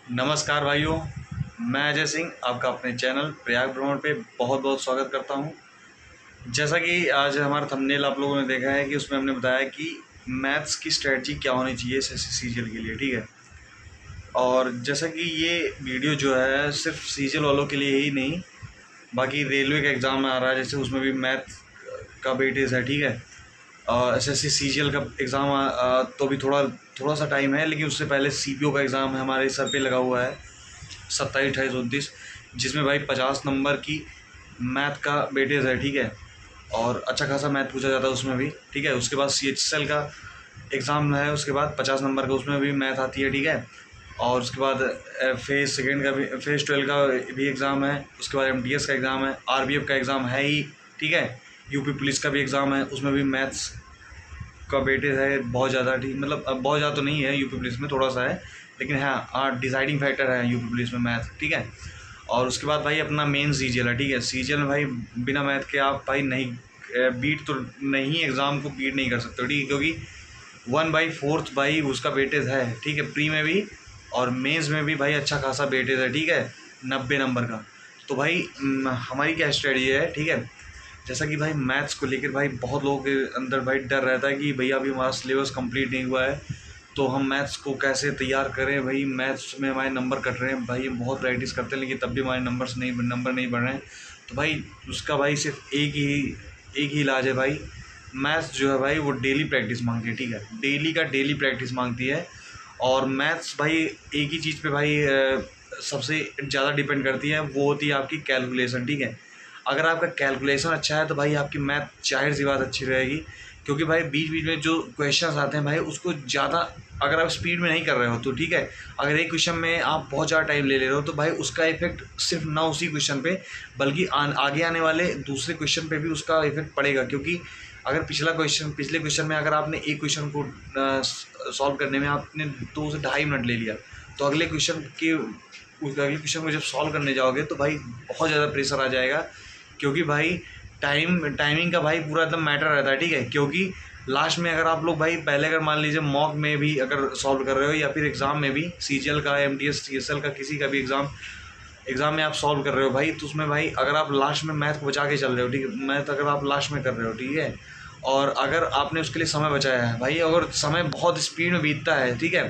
नमस्कार भाइयों, मैं अजय सिंह आपका अपने चैनल प्रयाग भ्रमण पे बहुत बहुत स्वागत करता हूँ। जैसा कि आज हमारा थंबनेल आप लोगों ने देखा है कि उसमें हमने बताया कि मैथ्स की स्ट्रेटजी क्या होनी चाहिए एसएससी सीजीएल के लिए, ठीक है। और जैसा कि ये वीडियो जो है सिर्फ सीजीएल वालों के लिए ही नहीं, बाकी रेलवे का एग्ज़ाम आ रहा है जैसे उसमें भी मैथ का वेटेज है, ठीक है। एसएससी सीजीएल का एग्ज़ाम तो भी थोड़ा सा टाइम है, लेकिन उससे पहले सीपीओ का एग्ज़ाम है हमारे सर पे लगा हुआ है 27, 28, 29, जिसमें भाई 50 नंबर की मैथ का वेटेज है, ठीक है। और अच्छा खासा मैथ पूछा जाता है उसमें भी, ठीक है। उसके बाद सीएचएसएल का एग्ज़ाम है, उसके बाद 50 नंबर का उसमें भी मैथ आती है, ठीक है। और उसके बाद फेज़ सेकेंड का भी, फेज़ 12 का भी एग्ज़ाम है। उसके बाद एमटीएस का एग्ज़ाम है, आरबीएफ का एग्ज़ाम है ही, ठीक है। यूपी पुलिस का भी एग्ज़ाम है, उसमें भी मैथ्स का वेटेज है बहुत ज़्यादा, ठीक, मतलब अब बहुत ज़्यादा तो नहीं है, यूपी पुलिस में थोड़ा सा है, लेकिन हाँ डिसाइडिंग फैक्टर है यूपी पुलिस में मैथ, ठीक है। और उसके बाद भाई अपना मेन सीजीएल है, ठीक है। सीजीएल में भाई बिना मैथ के आप भाई नहीं बीट तो नहीं, एग्ज़ाम को बीट नहीं कर सकते हो, ठीक है, क्योंकि 1/4 भाई उसका वेटेज है, ठीक है, प्री में भी और मेंस में भी भाई अच्छा खासा वेटेज है, ठीक है, 90 नंबर का। तो भाई हमारी क्या स्ट्रेटजी है, ठीक है। जैसा कि भाई मैथ्स को लेकर भाई बहुत लोगों के अंदर भाई डर रहता है कि भैया अभी हमारा सिलेबस कंप्लीट नहीं हुआ है, तो हम मैथ्स को कैसे तैयार करें, भाई मैथ्स में हमारे नंबर कट रहे हैं, भाई हम बहुत प्रैक्टिस करते हैं लेकिन तब भी हमारे नंबर नहीं बढ़ रहे हैं। तो भाई उसका भाई सिर्फ एक ही इलाज है भाई। मैथ्स जो है भाई वो डेली प्रैक्टिस मांगती है, ठीक है, डेली का डेली प्रैक्टिस मांगती है। और मैथ्स भाई एक ही चीज़ पे भाई सबसे ज़्यादा डिपेंड करती है, वो होती है आपकी कैलकुलेशन, ठीक है। अगर आपका कैलकुलेशन अच्छा है तो भाई आपकी मैथ जाहिर सी बात अच्छी रहेगी, क्योंकि भाई बीच बीच में जो क्वेश्चंस आते हैं भाई उसको ज़्यादा अगर आप स्पीड में नहीं कर रहे हो तो ठीक है। अगर एक क्वेश्चन में आप बहुत ज़्यादा टाइम ले रहे हो तो भाई उसका इफेक्ट सिर्फ ना उसी क्वेश्चन पे बल्कि आगे आने वाले दूसरे क्वेश्चन पे भी उसका इफेक्ट पड़ेगा, क्योंकि अगर पिछले क्वेश्चन में अगर आपने एक क्वेश्चन को सॉल्व करने में आपने 2 से ढाई मिनट ले लिया, तो अगले क्वेश्चन को जब सॉल्व करने जाओगे तो भाई बहुत ज़्यादा प्रेशर आ जाएगा, क्योंकि भाई टाइमिंग का भाई पूरा एकदम मैटर रहता है, ठीक है। क्योंकि लास्ट में अगर आप लोग भाई पहले अगर मान लीजिए मॉक में भी अगर सॉल्व कर रहे हो या फिर एग्ज़ाम में भी सीजीएल का, एमटीएस, सीएसएल का, किसी का भी एग्ज़ाम में आप सॉल्व कर रहे हो भाई, तो उसमें भाई अगर आप लास्ट में मैथ को बचा के चल रहे हो, ठीक है, मैथ अगर आप लास्ट में कर रहे हो, ठीक है, और अगर आपने उसके लिए समय बचाया है भाई, अगर समय बहुत स्पीड में बीतता है, ठीक है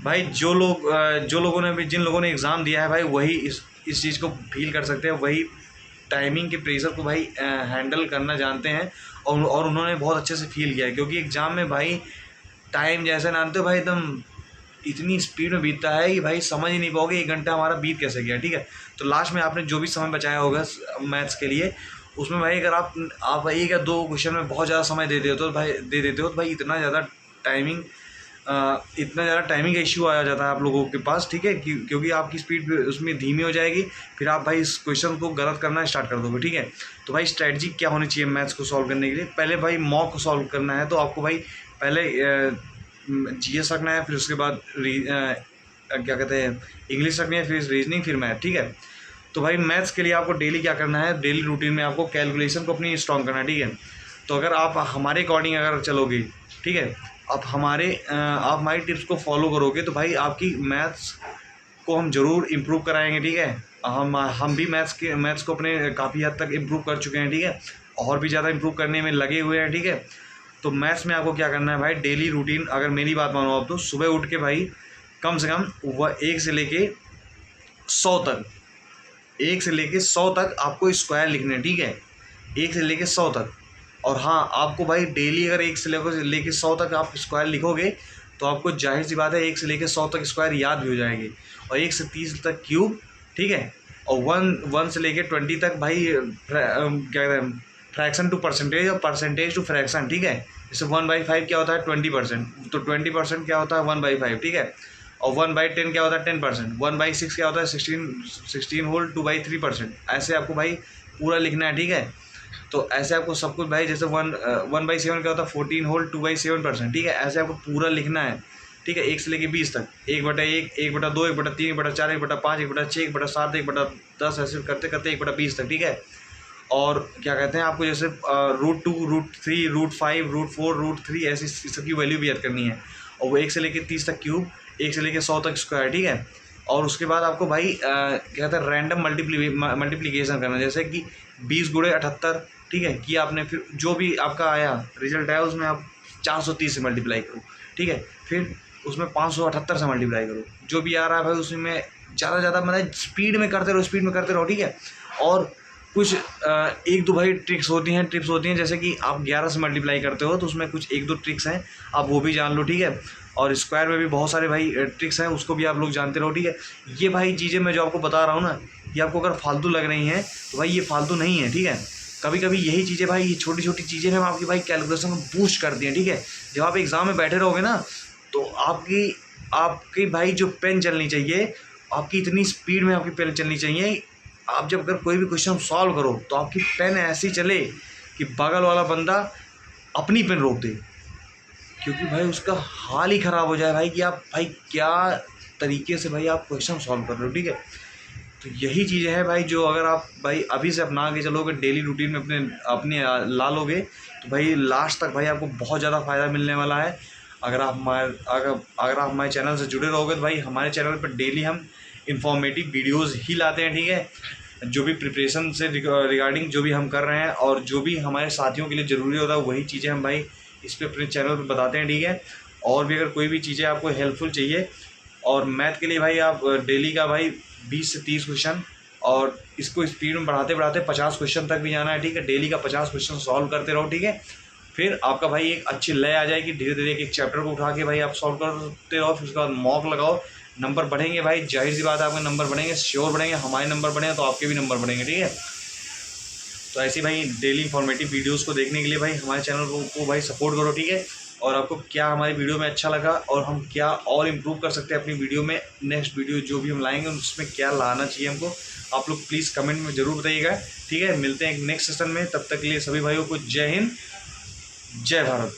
भाई, जिन लोगों ने एग्ज़ाम दिया है भाई वही इस चीज़ को फील कर सकते हैं, वही टाइमिंग के प्रेशर को भाई हैंडल करना जानते हैं, और उन्होंने बहुत अच्छे से फील किया है, क्योंकि एग्ज़ाम में भाई टाइम जैसे जानते हो भाई एकदम इतनी स्पीड में बीतता है कि भाई समझ ही नहीं पाओगे 1 घंटा हमारा बीत कैसे गया, ठीक है। तो लास्ट में आपने जो भी समय बचाया होगा मैथ्स के लिए, उसमें भाई अगर आप 1 या 2 क्वेश्चन में बहुत ज़्यादा समय दे देते हो तो भाई इतना ज़्यादा टाइमिंग का इश्यू आ जाता है आप लोगों के पास, ठीक है, क्योंकि आपकी स्पीड उसमें धीमी हो जाएगी, फिर आप भाई इस क्वेश्चन को गलत करना स्टार्ट कर दोगे, ठीक है। तो भाई स्ट्रैटेजी क्या होनी चाहिए मैथ्स को सॉल्व करने के लिए, पहले भाई मॉक को सॉल्व करना है तो आपको भाई पहले जीएस रखना है, फिर उसके बाद क्या कहते हैं इंग्लिश रखनी है, फिर रीजनिंग, फिर मैथ, ठीक है। तो भाई मैथ्स के लिए आपको डेली क्या करना है, डेली रूटीन में आपको कैलकुलेशन को अपनी स्ट्रॉन्ग करना है, ठीक है। तो अगर आप हमारे अकॉर्डिंग अगर चलोगे, ठीक है, आप हमारी टिप्स को फॉलो करोगे तो भाई आपकी मैथ्स को हम ज़रूर इम्प्रूव कराएंगे, ठीक है। हम भी मैथ्स को अपने काफ़ी हद तक इम्प्रूव कर चुके हैं, ठीक है, और भी ज़्यादा इम्प्रूव करने में लगे हुए हैं, ठीक है। तो मैथ्स में आपको क्या करना है भाई, डेली रूटीन, अगर मेरी बात मानो आप तो सुबह उठ के भाई कम से कम वह 1 से लेके 100 तक आपको स्क्वायर लिखने हैं, ठीक है, 1 से लेके 100 तक। और हाँ, आपको भाई डेली अगर 1 से लेके 100 तक आप स्क्वायर लिखोगे तो आपको जाहिर सी बात है 1 से लेके 100 तक स्क्वायर याद भी हो जाएंगे, और 1 से 30 तक क्यूब, ठीक है, और 1 से लेके 20 तक भाई क्या कहते हैं फ्रैक्शन टू परसेंटेज और परसेंटेज टू फ्रैक्शन, ठीक है। जैसे 1/5 क्या होता है 20%, तो 20% क्या होता है 1/5, ठीक है। और 1/10 क्या होता है 10%, 1/6 क्या होता है 16 होल 2/3%, ऐसे आपको भाई पूरा लिखना है, ठीक है। तो ऐसे आपको सब कुछ भाई, जैसे 1/7 क्या होता है 14 होल 2/7%, ठीक है, ऐसे आपको पूरा लिखना है, ठीक है, 1 से लेके 20 तक, 1/1, 1/2, 1/3, 1/4, 1/5, 1/6, 1/7, 1/10, ऐसे करते करते 1/20 तक, ठीक है। और क्या कहते हैं आपको जैसे √2, √3, √5, √4, √3 ऐसी सबकी वैल्यू भी याद करनी है, और वो 1 से लेके 30 तक क्यूब, 1 से लेके 100 तक स्क्वायर, ठीक है। और उसके बाद आपको भाई क्या कहते हैं रैंडम मल्टीप्लिकेशन करना, जैसे कि 20 गुणे 78, ठीक है, कि आपने फिर जो भी आपका आया रिजल्ट आया उसमें आप 430 से मल्टीप्लाई करो, ठीक है, फिर उसमें 578 से मल्टीप्लाई करो, जो भी आ रहा है भाई उसमें ज़्यादा ज़्यादा मतलब स्पीड में करते रहो, ठीक है। और कुछ एक दो भाई टिप्स होती हैं जैसे कि आप 11 से मल्टीप्लाई करते हो तो उसमें कुछ एक दो ट्रिक्स हैं, आप वो भी जान लो, ठीक है। और स्क्वायर में भी बहुत सारे भाई ट्रिक्स हैं, उसको भी आप लोग जानते रहो, ठीक है। ये भाई चीज़ें मैं जो आपको बता रहा हूँ ना, ये आपको अगर फालतू लग रही हैं तो भाई ये फालतू नहीं है, ठीक है। कभी कभी यही चीज़ें भाई, ये छोटी छोटी चीज़ें हम आपकी भाई कैलकुलेशन को बूस्ट करती हैं, ठीक है। जब आप एग्ज़ाम में बैठे रहोगे ना तो आपकी भाई जो पेन चलनी चाहिए, आपकी इतनी स्पीड में आपकी पेन चलनी चाहिए, आप जब अगर कोई भी क्वेश्चन सॉल्व करो तो आपकी पेन ऐसी चले कि बगल वाला बंदा अपनी पेन रोक दे, क्योंकि भाई उसका हाल ही ख़राब हो जाए भाई कि आप भाई क्या तरीके से भाई आप क्वेश्चन सॉल्व कर रहे हो, ठीक है। तो यही चीज़ें हैं भाई जो अगर आप भाई अभी से अपना के चलोगे, डेली रूटीन में अपने ला लोगे तो भाई लास्ट तक भाई आपको बहुत ज़्यादा फ़ायदा मिलने वाला है। अगर आप हमारे चैनल से जुड़े रहोगे तो भाई हमारे चैनल पर डेली हम इंफॉर्मेटिव वीडियोज़ ही लाते हैं, ठीक है। जो भी प्रिपरेशन से रिगार्डिंग जो भी हम कर रहे हैं और जो भी हमारे साथियों के लिए ज़रूरी होता है वही चीज़ें हम भाई इस पर अपने चैनल पर बताते हैं, ठीक है। और भी अगर कोई भी चीज़ें आपको हेल्पफुल चाहिए, और मैथ के लिए भाई आप डेली का भाई 20 से 30 क्वेश्चन, और इसको स्पीड में बढ़ाते बढ़ाते 50 क्वेश्चन तक भी जाना है, ठीक है। डेली का 50 क्वेश्चन सॉल्व करते रहो, ठीक है। फिर आपका भाई एक अच्छी लय आ जाएगी, धीरे धीरे एक चैप्टर को उठा के भाई आप सॉल्व करते रहो, फिर उसके बाद मॉक लगाओ, नंबर बढ़ेंगे भाई, जाहिर सी बात है आपके नंबर बढ़ेंगे, श्योर बढ़ेंगे, हमारे नंबर बढ़ेंगे तो आपके भी नंबर बढ़ेंगे, ठीक है। तो ऐसी भाई डेली इंफॉर्मेटिव वीडियोस को देखने के लिए भाई हमारे चैनल को भाई सपोर्ट करो, ठीक है। और आपको क्या हमारी वीडियो में अच्छा लगा और हम क्या और इम्प्रूव कर सकते हैं अपनी वीडियो में, नेक्स्ट वीडियो जो भी हम लाएंगे उसमें क्या लाना चाहिए हमको, आप लोग प्लीज़ कमेंट में ज़रूर बताइएगा, ठीक है। मिलते हैं एक नेक्स्ट सेशन में, तब तक के लिए सभी भाइयों को जय हिंद, जय भारत।